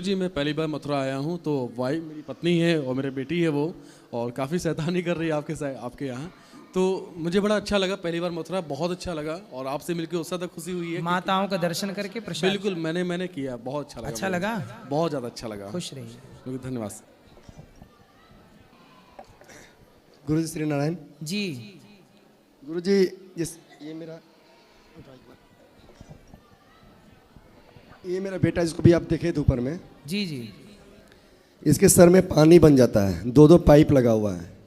जी मैं पहली बार मथुरा आया हूँ। तो वाइफ मेरी पत्नी है और मेरी बेटी है वो, और काफ़ी शैतानी कर रही है आपके यहाँ। तो मुझे बड़ा अच्छा लगा, पहली बार मथुरा बहुत अच्छा लगा, और आपसे मिलकर उससे ज़्यादा खुशी हुई है। माताओं का दर्शन करके प्रसाद बिल्कुल, मैंने किया, बहुत अच्छा लगा। अच्छा लगा? बहुत ज़्यादा अच्छा लगा। खुश रहिए। धन्यवाद। गुरु जी श्री नारायण। जी गुरु जी ये मेरा बेटा जिसको भी आप देखे थे ऊपर में, जी जी। इसके सर में पानी बन जाता है, दो पाइप लगा हुआ है।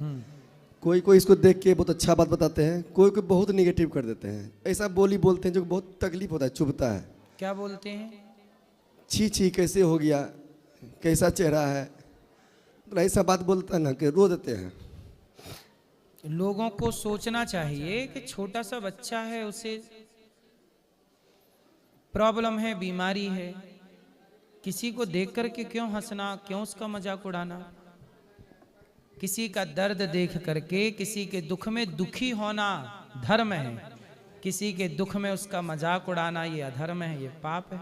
कोई कोई इसको देख के बहुत अच्छा बात बताते हैं, कोई कोई बहुत निगेटिव कर देते हैं। ऐसा बोलते हैं जो बहुत तकलीफ होता है, चुभता है। क्या बोलते हैं? छी छी कैसे हो गया, कैसा चेहरा है, तो ऐसा बात बोलता है ना कि रो देते हैं। लोगों को सोचना चाहिए कि छोटा सा बच्चा है, उसे प्रॉब्लम है, बीमारी है, किसी को देख करके क्यों हंसना, क्यों उसका मजाक उड़ाना? किसी का दर्द देख करके किसी के दुख में दुखी होना धर्म है, किसी के दुख में उसका मजाक उड़ाना ये अधर्म है, ये पाप है।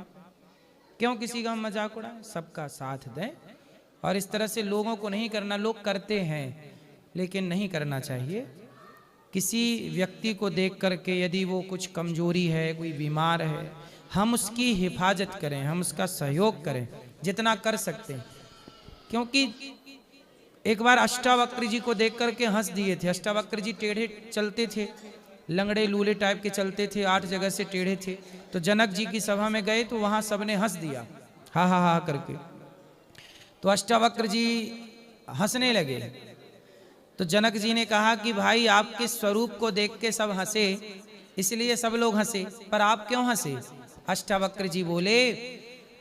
क्यों किसी का हम मजाक उड़ाएं? सबका साथ दें। और इस तरह से लोगों को नहीं करना, लोग करते हैं लेकिन नहीं करना चाहिए। किसी व्यक्ति को देख करके यदि वो कुछ कमजोरी है, कोई बीमार है, हम उसकी हिफाजत करें, हम उसका सहयोग करें जितना कर सकते हैं। क्योंकि एक बार अष्टावक्र जी को देख करके हंस दिए थे। अष्टावक्र जी टेढ़े चलते थे, लंगड़े लूले टाइप के चलते थे, 8 जगह से टेढ़े थे। तो जनक जी की सभा में गए तो वहां सबने हंस दिया, हा हा हा करके। तो अष्टावक्र जी हंसने लगे। तो जनक जी ने कहा कि भाई आपके स्वरूप को देख के सब हंसे, इसलिए सब लोग हंसे, पर आप क्यों हंसे? अष्टावक्र जी बोले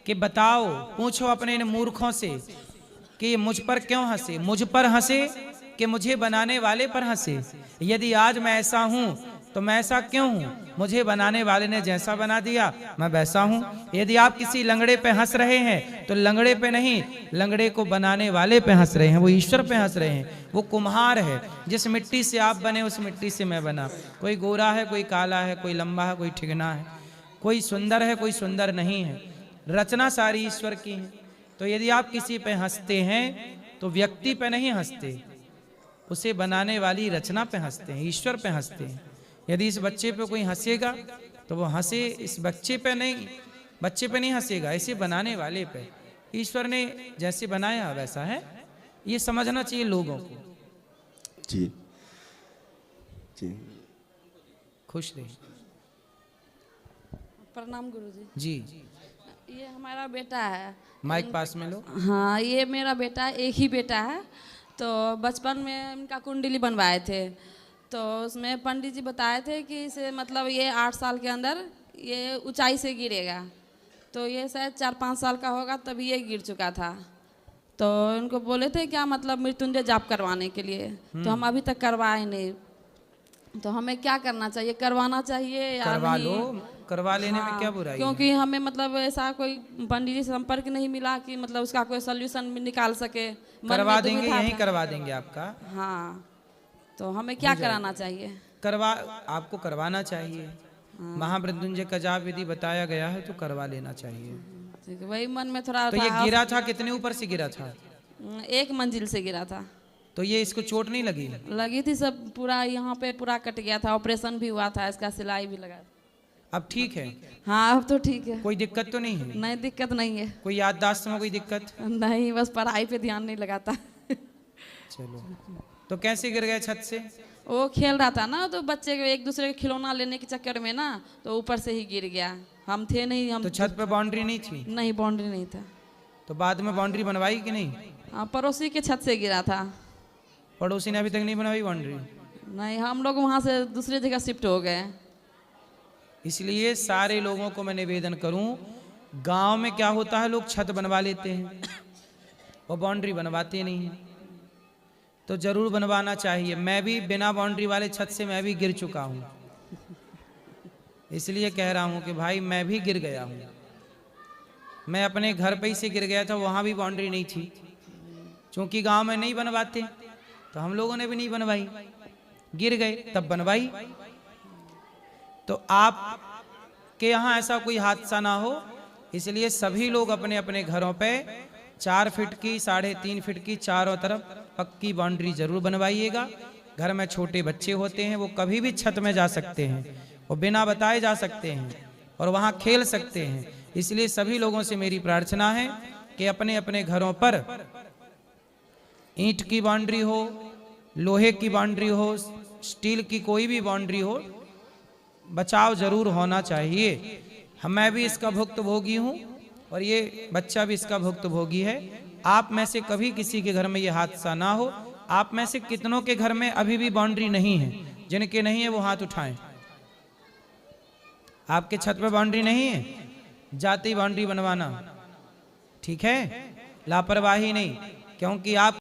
कि बताओ, पूछो अपने इन मूर्खों से कि मुझ पर क्यों हंसे, मुझ पर हंसे कि मुझे बनाने वाले पर हंसे। यदि आज मैं ऐसा हूं तो मैं ऐसा क्यों हूं? मुझे बनाने वाले ने जैसा बना दिया मैं वैसा हूं। यदि आप किसी लंगड़े पे हंस रहे हैं तो लंगड़े पे नहीं, लंगड़े को बनाने वाले पे हंस रहे हैं, वो ईश्वर पे हंस रहे हैं। वो कुम्हार है, जिस मिट्टी से आप बने उस मिट्टी से मैं बना। कोई गोरा है, कोई काला है, कोई लंबा है, कोई ठिगना है, कोई सुंदर है, कोई सुंदर नहीं है। रचना सारी ईश्वर की है। तो यदि आप किसी पे हंसते हैं तो व्यक्ति पे नहीं हंसते, उसे बनाने वाली रचना पे हंसते हैं, ईश्वर पे हंसते हैं। यदि इस बच्चे पे कोई हंसेगा तो वो हंसे इस बच्चे पे नहीं, बच्चे पे नहीं हंसेगा, इसे बनाने वाले पे। ईश्वर ने जैसे बनाया वैसा है, ये समझना चाहिए लोगों को। जी जी। खुश रहिए। प्रणाम गुरुजी। जी ये हमारा बेटा है। माइक पास में लो। हाँ, ये मेरा बेटा, एक ही बेटा है। तो बचपन में इनका कुंडली बनवाए थे, तो उसमें पंडित जी बताए थे कि इसे मतलब ये 8 साल के अंदर ये ऊंचाई से गिरेगा। तो ये शायद 4-5 साल का होगा तभी ये गिर चुका था। तो इनको बोले थे क्या मतलब मृत्युंजय जाप करवाने के लिए, तो हम अभी तक करवाए नहीं। तो हमें क्या करना चाहिए, करवाना चाहिए या करवा नहीं? लो, करवा लेने में क्या बुराई है? क्योंकि हमें मतलब ऐसा कोई पंडित जी से संपर्क नहीं मिला कि मतलब उसका कोई सोल्यूशन भी निकाल सके। मन करवा में देंगे, दुविधा यहीं था। करवा देंगे आपका। हाँ, तो हमें क्या कराना चाहिए? करवा, आपको करवाना चाहिए। महामृत्युंजय का जाप यदि बताया गया है तो करवा लेना चाहिए। ठीक है, वही मन में थोड़ा तो ये गिरा था, कितने ऊपर से गिरा था? 1 मंजिल से गिरा था। तो ये इसको चोट नहीं लगी? लगी थी, सब पूरा यहाँ पे पूरा कट गया था, ऑपरेशन भी हुआ था, इसका सिलाई भी लगा। अब ठीक है? हाँ, अब तो ठीक है, कोई दिक्कत तो नहीं है? नहीं दिक्कत नहीं है। कोई याददाश्त में कोई दिक्कत? नहीं, बस पढ़ाई पे ध्यान नहीं लगाता। चलो, तो कैसे गिर गए छत से? वो खेल रहा था ना, तो बच्चे के एक दूसरे के खिलौना लेने के चक्कर में ना, तो ऊपर से ही गिर गया। हम थे नहीं, हम तो छत पे बाउंड्री नहीं थी? नहीं, बाउंड्री नहीं था। तो बाद में बाउंड्री बनवाई कि नहीं? हाँ, पड़ोसी के छत से गिरा था। पड़ोसी ने अभी तक नहीं बनवाई बाउंड्री? नहीं, हम लोग वहाँ से दूसरी जगह शिफ्ट हो गए। इसलिए सारे लोगों को मैं निवेदन करूं, गांव में क्या होता है, लोग छत बनवा लेते हैं और बाउंड्री बनवाते नहीं हैं। तो जरूर बनवाना चाहिए। मैं भी बिना बाउंड्री वाले छत से मैं भी गिर चुका हूं, इसलिए कह रहा हूं कि भाई मैं भी गिर गया हूं। मैं अपने घर पे ही से गिर गया था, वहां भी बाउंड्री नहीं थी। क्योंकि गांव में नहीं बनवाते तो हम लोगों ने भी नहीं बनवाई, गिर गए तब बनवाई। तो आप के यहाँ ऐसा कोई हादसा ना हो इसलिए सभी लोग अपने अपने घरों पे 4 फीट की 3.5 फीट की चारों तरफ पक्की बाउंड्री जरूर बनवाइएगा। घर में छोटे बच्चे होते हैं, वो कभी भी छत में जा सकते हैं, वो बिना बताए जा सकते हैं और वहाँ खेल सकते हैं। इसलिए सभी लोगों से मेरी प्रार्थना है कि अपने अपने घरों पर ईंट की बाउंड्री हो, लोहे की बाउंड्री हो, स्टील की कोई भी बाउंड्री हो, बचाव जरूर होना चाहिए। मैं भी इसका भुक्तभोगी हूँ और ये बच्चा भी इसका भुक्तभोगी है। आप में से कभी किसी के घर में ये हादसा ना हो। आप में से कितनों के घर में अभी भी बाउंड्री नहीं है? जिनके नहीं है वो हाथ उठाएं। आपके छत पे बाउंड्री नहीं है? जाती बाउंड्री बनवाना, ठीक है? लापरवाही नहीं, क्योंकि आप